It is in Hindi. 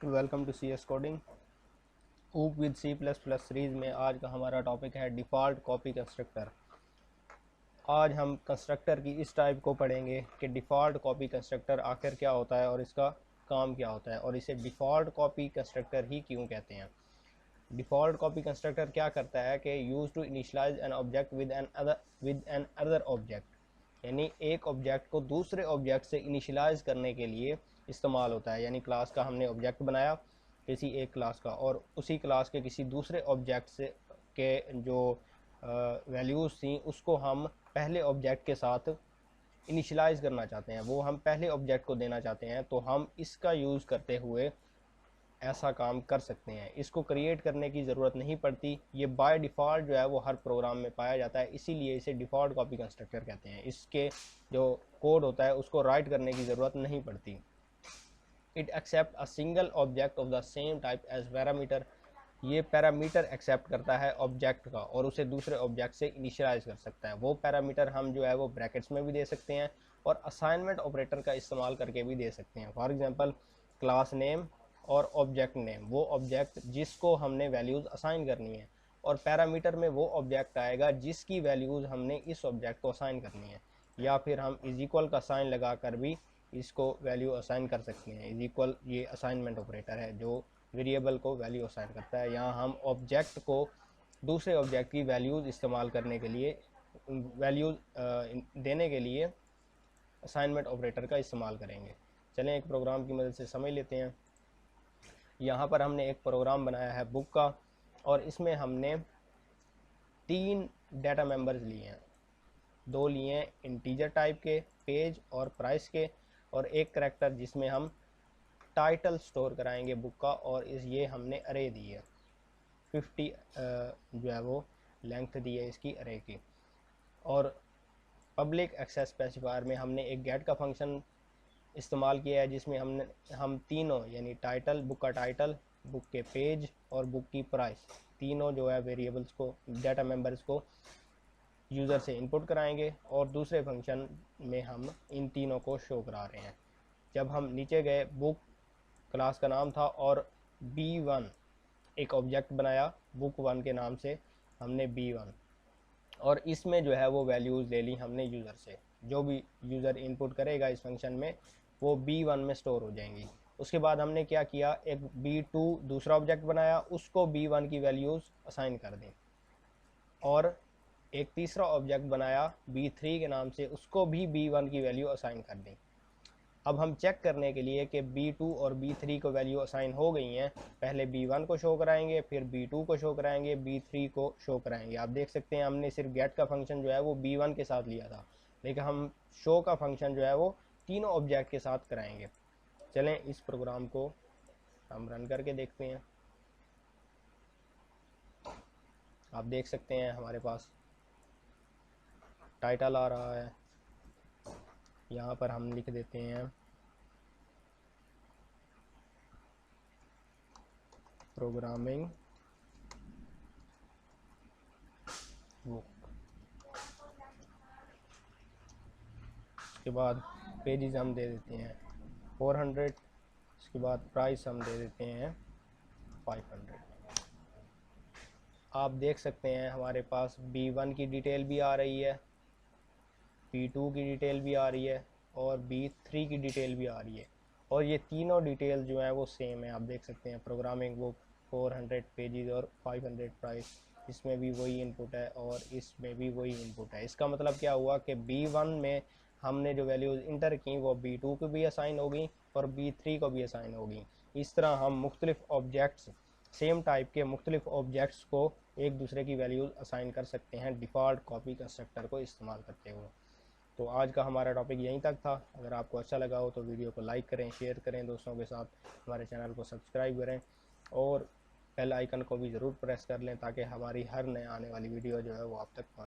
Welcome to C S coding OOP with C plus plus series में आज का हमारा टॉपिक है डिफ़ॉल्ट कॉपी कंस्ट्रक्टर। आज हम कंस्ट्रक्टर की इस टाइप को पढ़ेंगे कि डिफ़ॉल्ट कॉपी कंस्ट्रक्टर आखिर क्या होता है और इसका काम क्या होता है और इसे डिफ़ॉल्ट कॉपी कंस्ट्रक्टर ही क्यों कहते हैं। डिफ़ॉल्ट कॉपी कंस्ट्रक्टर क्या करता है कि use to initialize an object with an other object, यानी एक ऑब्जेक्ट को दूसरे ऑब्जेक्ट से इनिशियलाइज करने के लिए इस्तेमाल होता है। यानी क्लास का हमने ऑब्जेक्ट बनाया किसी एक क्लास का और उसी क्लास के किसी दूसरे ऑब्जेक्ट से के जो वैल्यूज़ थी उसको हम पहले ऑब्जेक्ट के साथ इनिशियलाइज करना चाहते हैं, वो हम पहले ऑब्जेक्ट को देना चाहते हैं, तो हम इसका यूज़ करते हुए ऐसा काम कर सकते हैं। इसको क्रिएट करने की ज़रूरत नहीं पड़ती, ये बाय डिफ़ॉल्ट जो है वो हर प्रोग्राम में पाया जाता है, इसीलिए इसे डिफ़ॉल्ट कॉपी कंस्ट्रक्टर कहते हैं। इसके जो कोड होता है उसको राइट करने की ज़रूरत नहीं पड़ती। It accept a single object of the same type as parameter, ये पैरामीटर एक्सेप्ट करता है ऑब्जेक्ट का और उसे दूसरे ऑब्जेक्ट से इनिशियलाइज कर सकता है। वो पैरामीटर हम जो है वो ब्रैकेट्स में भी दे सकते हैं और असाइनमेंट ऑपरेटर का इस्तेमाल करके भी दे सकते हैं। फॉर एग्जांपल क्लास नेम और ऑब्जेक्ट नेम, वो ऑब्जेक्ट जिसको हमने वैल्यूज़ असाइन करनी है, और पैरामीटर में वो ऑब्जेक्ट आएगा जिसकी वैल्यूज़ हमने इस ऑब्जेक्ट को असाइन करनी है। या फिर हम इज इक्वल का साइन लगा कर भी इसको वैल्यू असाइन कर सकते हैं। इज इक्वल ये असाइनमेंट ऑपरेटर है जो वेरिएबल को वैल्यू असाइन करता है। यहाँ हम ऑब्जेक्ट को दूसरे ऑब्जेक्ट की वैल्यूज़ इस्तेमाल करने के लिए, वैल्यूज़ देने के लिए असाइनमेंट ऑपरेटर का इस्तेमाल करेंगे। चलें एक प्रोग्राम की मदद से समझ लेते हैं। यहाँ पर हमने एक प्रोग्राम बनाया है बुक का और इसमें हमने 3 डाटा मेंबर्स लिए हैं। 2 लिए हैं इंटीजर टाइप के पेज और प्राइस के, और एक करेक्टर जिसमें हम टाइटल स्टोर कराएंगे बुक का, और ये हमने अरे दी है 50 जो है वो लेंथ दी है इसकी अरे की। और पब्लिक एक्सेस स्पेसिफायर में हमने एक गेट का फंक्शन इस्तेमाल किया है जिसमें हम तीनों यानी टाइटल, बुक का टाइटल, बुक के पेज और बुक की प्राइस, तीनों जो है वेरिएबल्स को, डाटा मेंबर्स को यूज़र से इनपुट कराएंगे और दूसरे फंक्शन में हम इन तीनों को शो करा रहे हैं। जब हम नीचे गए, बुक क्लास का नाम था और B1 एक ऑब्जेक्ट बनाया बुक 1 के नाम से, हमने B1, और इसमें जो है वो वैल्यूज़ ले ली हमने यूज़र से। जो भी यूज़र इनपुट करेगा इस फंक्शन में वो B1 में स्टोर हो जाएंगी। उसके बाद हमने क्या किया, एक B2 दूसरा ऑब्जेक्ट बनाया, उसको B1 की वैल्यूज़ असाइन कर दी, और एक तीसरा ऑब्जेक्ट बनाया B3 के नाम से, उसको भी B1 की वैल्यू असाइन कर दी। अब हम चेक करने के लिए कि B2 और B3 को वैल्यू असाइन हो गई हैं, पहले B1 को शो कराएंगे, फिर B2 को शो कराएंगे, B3 को शो कराएंगे। आप देख सकते हैं हमने सिर्फ गेट का फंक्शन जो है वो B1 के साथ लिया था, लेकिन हम शो का फंक्शन जो है वो तीनों ऑब्जेक्ट के साथ कराएंगे। चलें इस प्रोग्राम को हम रन करके देखते हैं। आप देख सकते हैं हमारे पास टाइटल आ रहा है। यहाँ पर हम लिख देते हैं प्रोग्रामिंग बुक, उसके बाद पेजेस हम दे देते हैं 400, उसके बाद प्राइस हम दे देते हैं 500। आप देख सकते हैं हमारे पास B1 की डिटेल भी आ रही है, B2 की डिटेल भी आ रही है और B3 की डिटेल भी आ रही है, और ये तीनों डिटेल जो है वो सेम है। आप देख सकते हैं प्रोग्रामिंग बुक 400 पेजेस और 500 प्राइस, इसमें भी वही इनपुट है और इसमें भी वही इनपुट है। इसका मतलब क्या हुआ कि B1 में हमने जो वैल्यूज़ इंटर की वो B2 को भी असाइन होगी और B3 को भी असाइन होगी। इस तरह हम मुख्तलिफ ऑब्जेक्ट्स, सेम टाइप के मुख्तलिफ ऑब्जेक्ट्स को एक दूसरे की वैल्यूज़ असाइन कर सकते हैं डिफ़ॉल्ट कॉपी कंस्ट्रक्टर को इस्तेमाल करते हुए। तो आज का हमारा टॉपिक यहीं तक था। अगर आपको अच्छा लगा हो तो वीडियो को लाइक करें, शेयर करें दोस्तों के साथ, हमारे चैनल को सब्सक्राइब करें और बेल आइकन को भी ज़रूर प्रेस कर लें ताकि हमारी हर नए आने वाली वीडियो जो है वो आप तक